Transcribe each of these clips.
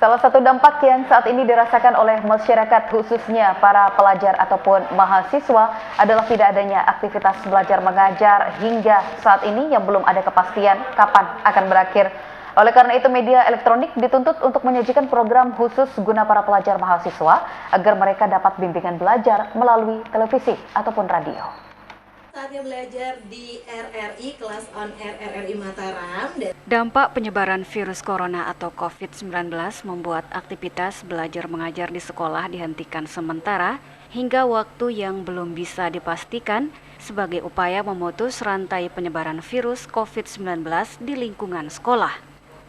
Salah satu dampak yang saat ini dirasakan oleh masyarakat khususnya para pelajar ataupun mahasiswa adalah tidak adanya aktivitas belajar mengajar hingga saat ini yang belum ada kepastian kapan akan berakhir. Oleh karena itu media elektronik dituntut untuk menyajikan program khusus guna para pelajar mahasiswa agar mereka dapat bimbingan belajar melalui televisi ataupun radio. Saatnya belajar di RRI, kelas on air RRI Mataram. Dampak penyebaran virus corona atau COVID-19 membuat aktivitas belajar mengajar di sekolah dihentikan sementara hingga waktu yang belum bisa dipastikan sebagai upaya memutus rantai penyebaran virus COVID-19 di lingkungan sekolah.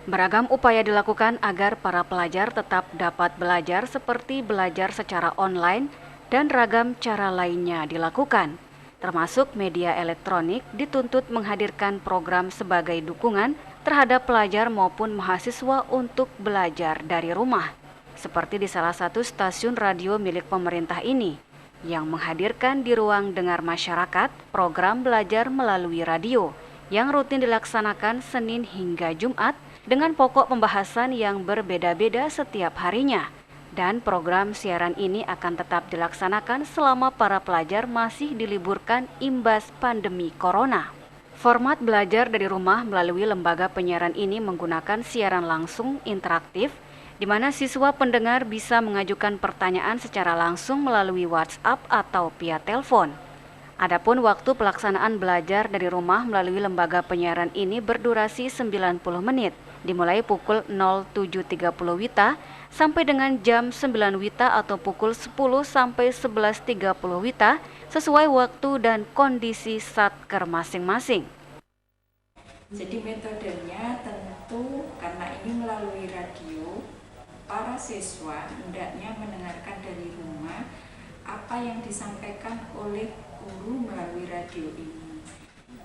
Beragam upaya dilakukan agar para pelajar tetap dapat belajar seperti belajar secara online dan ragam cara lainnya dilakukan. Termasuk media elektronik dituntut menghadirkan program sebagai dukungan terhadap pelajar maupun mahasiswa untuk belajar dari rumah. Seperti di salah satu stasiun radio milik pemerintah ini, yang menghadirkan di ruang dengar masyarakat program belajar melalui radio, yang rutin dilaksanakan Senin hingga Jumat dengan pokok pembahasan yang berbeda-beda setiap harinya. Dan program siaran ini akan tetap dilaksanakan selama para pelajar masih diliburkan imbas pandemi corona. Format belajar dari rumah melalui lembaga penyiaran ini menggunakan siaran langsung interaktif, di mana siswa pendengar bisa mengajukan pertanyaan secara langsung melalui WhatsApp atau via telepon. Adapun waktu pelaksanaan belajar dari rumah melalui lembaga penyiaran ini berdurasi 90 menit, dimulai pukul 07.30 WITA sampai dengan jam 9 WITA atau pukul 10 sampai 11.30 WITA sesuai waktu dan kondisi satker masing-masing. Jadi metodenya tentu karena ini melalui radio, para siswa hendaknya mendengarkan dari rumah apa yang disampaikan oleh guru melalui radio ini.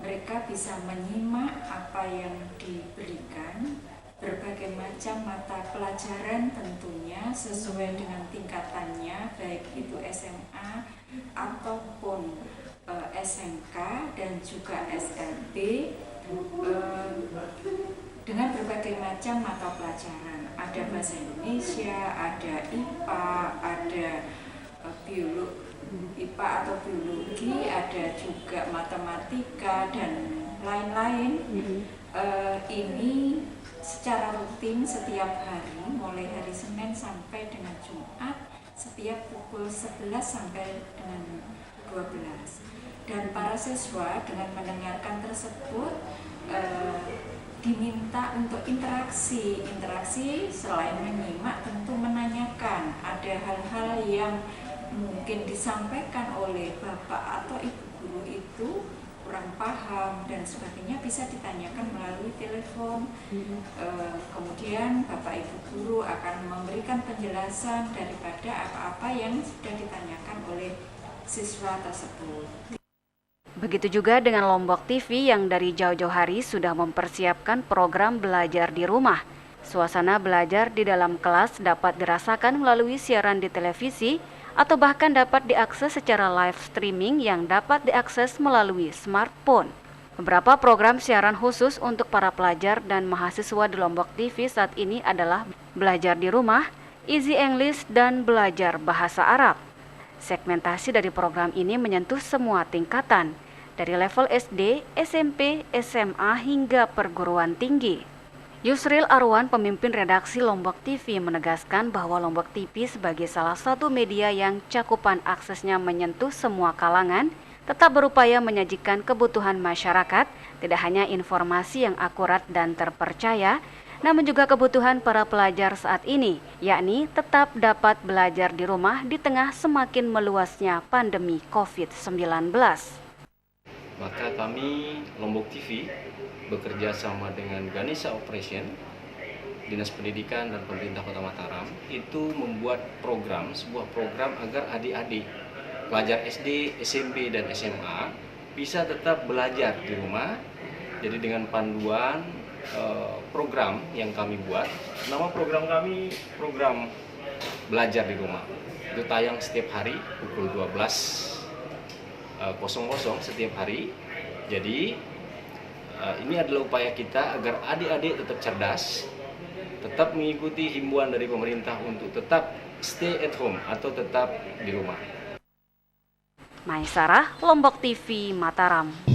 Mereka bisa menyimak apa yang diberikan, berbagai macam mata pelajaran tentunya sesuai dengan tingkatannya, baik itu SMA ataupun SMK dan juga SLB, dengan berbagai macam mata pelajaran. Ada bahasa Indonesia, ada IPA, ada IPA atau biologi, ada juga matematika dan lain-lain. Ini secara rutin setiap hari, mulai hari Senin sampai dengan Jumat, setiap pukul 11 sampai dengan 12. Dan para siswa dengan mendengarkan tersebut diminta untuk interaksi selain menyimak tentu menanyakan. Ada hal-hal yang mungkin disampaikan oleh bapak atau ibu guru itu kurang paham dan sebagainya, bisa ditanyakan melalui telepon. Kemudian bapak ibu guru akan memberikan penjelasan daripada apa-apa yang sudah ditanyakan oleh siswa tersebut. Begitu juga dengan Lombok TV yang dari jauh-jauh hari sudah mempersiapkan program belajar di rumah. Suasana belajar di dalam kelas dapat dirasakan melalui siaran di televisi atau bahkan dapat diakses secara live streaming yang dapat diakses melalui smartphone. Beberapa program siaran khusus untuk para pelajar dan mahasiswa di Lombok TV saat ini adalah belajar di rumah, Easy English, dan belajar bahasa Arab. Segmentasi dari program ini menyentuh semua tingkatan, dari level SD, SMP, SMA hingga perguruan tinggi. Yusril Arwan, pemimpin redaksi Lombok TV, menegaskan bahwa Lombok TV sebagai salah satu media yang cakupan aksesnya menyentuh semua kalangan, tetap berupaya menyajikan kebutuhan masyarakat, tidak hanya informasi yang akurat dan terpercaya, namun juga kebutuhan para pelajar saat ini, yakni tetap dapat belajar di rumah di tengah semakin meluasnya pandemi COVID-19. Maka kami Lombok TV bekerja sama dengan Ganesha Operation, Dinas Pendidikan dan Pemerintah Kota Mataram, itu membuat sebuah program agar adik-adik pelajar SD, SMP, dan SMA bisa tetap belajar di rumah. Jadi dengan panduan program yang kami buat, nama program kami program belajar di rumah. Itu tayang setiap hari pukul 12.00 setiap hari. Jadi ini adalah upaya kita agar adik-adik tetap cerdas, tetap mengikuti himbauan dari pemerintah untuk tetap stay at home atau tetap di rumah. Maisarah, Lombok TV, Mataram.